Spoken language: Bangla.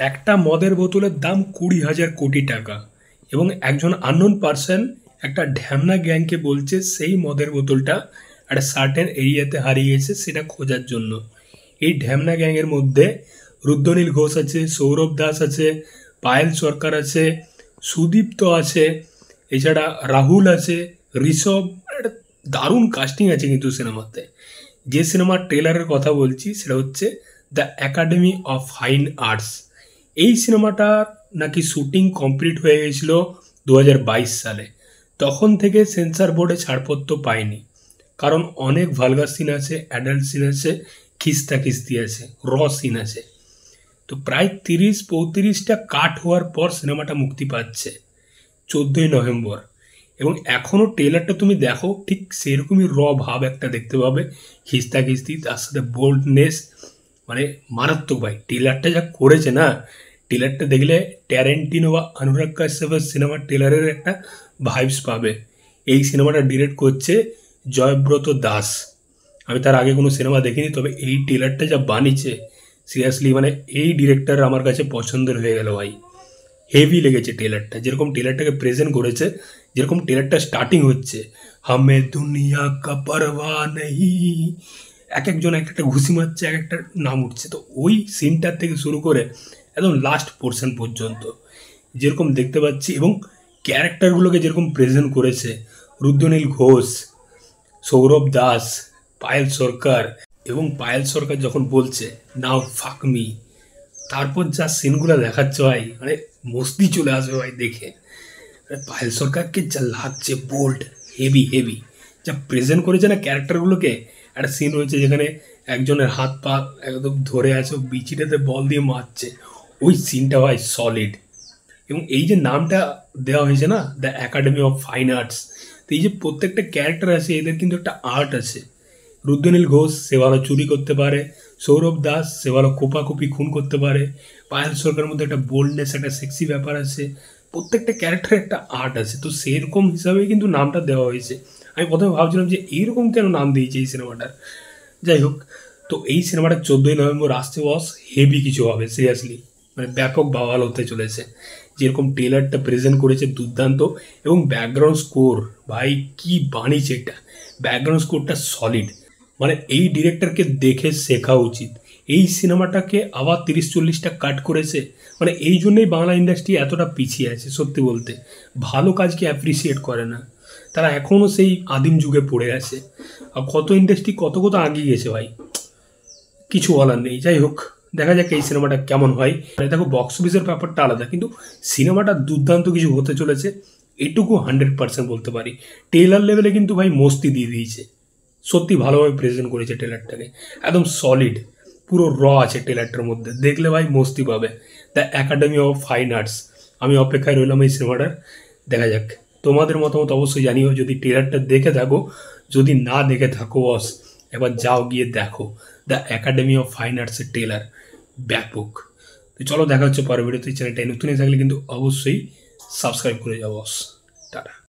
একটা মদের বোতলের দাম 20,000 কোটি টাকা এবং একজন আননোন পার্সন একটা ঢ্যামনা গ্যাংকে বলছে সেই মদের বোতলটা একটা সার্টেন এরিয়াতে হারিয়ে গেছে সেটা খোঁজার জন্য। এই ঢ্যামনা গ্যাংয়ের মধ্যে রুদ্রনীল ঘোষ আছে, সৌরভ দাস আছে, পায়েল সরকার আছে, সুদীপ্ত আছে, এছাড়া রাহুল আছে, ঋষভ। একটা দারুণ কাস্টিং আছে কিন্তু সিনেমাতে। যে সিনেমার ট্রেলারের কথা বলছি সেটা হচ্ছে the academy of fine arts. এই সিনেমাটার নাকি শুটিং কমপ্লিট হয়ে গেছিলো 2022 সালে। তখন থেকে সেন্সর বোর্ডে ছাড়পত্র পায়নি, কারণ অনেক ভালগার সিন আছে, অ্যাডাল্ট সিন আছে, খিস্তা খিস্তি আছে, র সিন আছে। তো প্রায় 30-35টা কাট হওয়ার পর সিনেমাটা মুক্তি পাচ্ছে 14ই নভেম্বর। এবং এখনও ট্রেলারটা তুমি দেখো, ঠিক সেরকমই র ভাব একটা দেখতে পাবে, খিস্তা খিস্তি, তার সাথে বোল্ডনেস, মানে মারাত্মক ভাই। ট্রেলারটা যা করেছে না, ট্রেলারটা দেখলে ট্যারেন্টিনো বা অনুরাগ কাশ্যপের সিনেমার ট্রেলারের একটা ভাইবস পাবে। এই সিনেমাটা ডিরেক্ট করছে জয়ব্রত দাস। আমি তার আগে কোনো সিনেমা দেখিনি, তবে এই ট্রেলারটা যা বানিয়েছে সিরিয়াসলি, মানে এই ডিরেক্টর আমার কাছে পছন্দের হয়ে গেল ভাই। হেভি লেগেছে ট্রেলারটা, যেরকম ট্রেলারটাকে প্রেজেন্ট করেছে, যেরকম ট্রেলারটা স্টার্টিং হচ্ছে, হামে দুনিয়া কা পরোয়া নেই, এক একজন এক একটা ঘুষি মারছে, এক একটা নাম উঠছে। তো ওই সিনটার থেকে শুরু করে একদম লাস্ট পোর্শন পর্যন্ত যেরকম দেখতে পাচ্ছি, এবং ক্যারেক্টারগুলোকে যেরকম প্রেজেন্ট করেছে, রুদ্রনীল ঘোষ, সৌরভ দাস, পায়েল সরকার। এবং পায়েল সরকার যখন বলছে নাও ফাক মি, তারপর যা সিনগুলো দেখাচ্ছে ভাই, মানে মস্তি চলে আসবে ভাই দেখে। পায়েল সরকারকে যা লাগছে, বোল্ড, হেভি হেভি যা প্রেজেন্ট করেছে না ক্যারেক্টারগুলোকে। একটা সিন রয়েছে যেখানে একজনের হাত পা একদম ধরে আছে, বিচিটাতে বল দিয়ে মারছে, ওই সিনটা ভাই সলিড। এবং এই যে নামটা দেওয়া হয়েছে না, the academy of fine arts, তো এই যে প্রত্যেকটা ক্যারেক্টার আছে এদের কিন্তু একটা আর্ট আছে। রুদ্রনীল ঘোষ সে ভালো চুরি করতে পারে, সৌরভ দাস সে ভালো কোপাকুপি খুন করতে পারে, পায়েল সরকারের মধ্যে একটা বোল্ডনেস, একটা সেক্সি ব্যাপার আছে। প্রত্যেকটা ক্যারেক্টারের একটা আর্ট আছে, তো সেরকম হিসাবেই কিন্তু নামটা দেওয়া হয়েছে। আমি প্রথমে ভাবছিলাম যে এইরকম কেন নাম দিয়েছে এই সিনেমাটার, যাই হোক। তো এই সিনেমাটা 14ই নভেম্বর আসছে বস, হেভি কিছু হবে সিরিয়াসলি, মানে ব্যাপক বাওয়াল হতে চলেছে। যেরকম ট্রেলারটা প্রেজেন্ট করেছে দুর্দান্ত, এবং ব্যাকগ্রাউন্ড স্কোর ভাই কি বানিয়েছে এটা, ব্যাকগ্রাউন্ড স্কোরটা সলিড। মানে এই ডিরেক্টরকে দেখে শেখা উচিত। এই সিনেমাটাকে আবার 30-40টা কাট করেছে, মানে এই জন্যই বাংলা ইন্ডাস্ট্রি এতটা পিছিয়ে আছে। সত্যি বলতে ভালো কাজকে অ্যাপ্রিসিয়েট করে না, তারা এখনও সেই আদিম যুগে পড়ে আছে। আর কত ইন্ডাস্ট্রি কত কত আগিয়ে গেছে ভাই, কিছু বলার নেই। যাই হোক, দেখা যাক এই সিনেমাটা কেমন হয়। দেখো বক্স অফিসের ব্যাপারটা আলাদা, কিন্তু সিনেমাটা দুর্দান্ত কিছু হতে চলেছে, এটুকু 100% বলতে পারি। ট্রেলার লেভেলে কিন্তু ভাই মস্তি দিয়ে দিয়েছে, সত্যি ভালোভাবে প্রেজেন্ট করেছে ট্রেলারটাকে, একদম সলিড, পুরো র আছে ট্রেলারটার মধ্যে, দেখলে ভাই মস্তি পাবে। The academy of fine arts, আমি অপেক্ষায় রইলাম এই সিনেমাটার। দেখা যাক, তোমাদের মতামত অবশ্যই জানিও যদি ট্রেলারটা দেখে থাকো। যদি না দেখে থাকো বস, এবার যাও গিয়ে দেখো দ্য একাডেমি অফ ফাইন আর্টসের ট্রেলার, ব্যাপক। তো চলো দেখা হচ্ছে পরের ভিডিওতে। চ্যানেলটাই নতুন থাকলে কিন্তু অবশ্যই সাবস্ক্রাইব করে যাও বস। টাটা।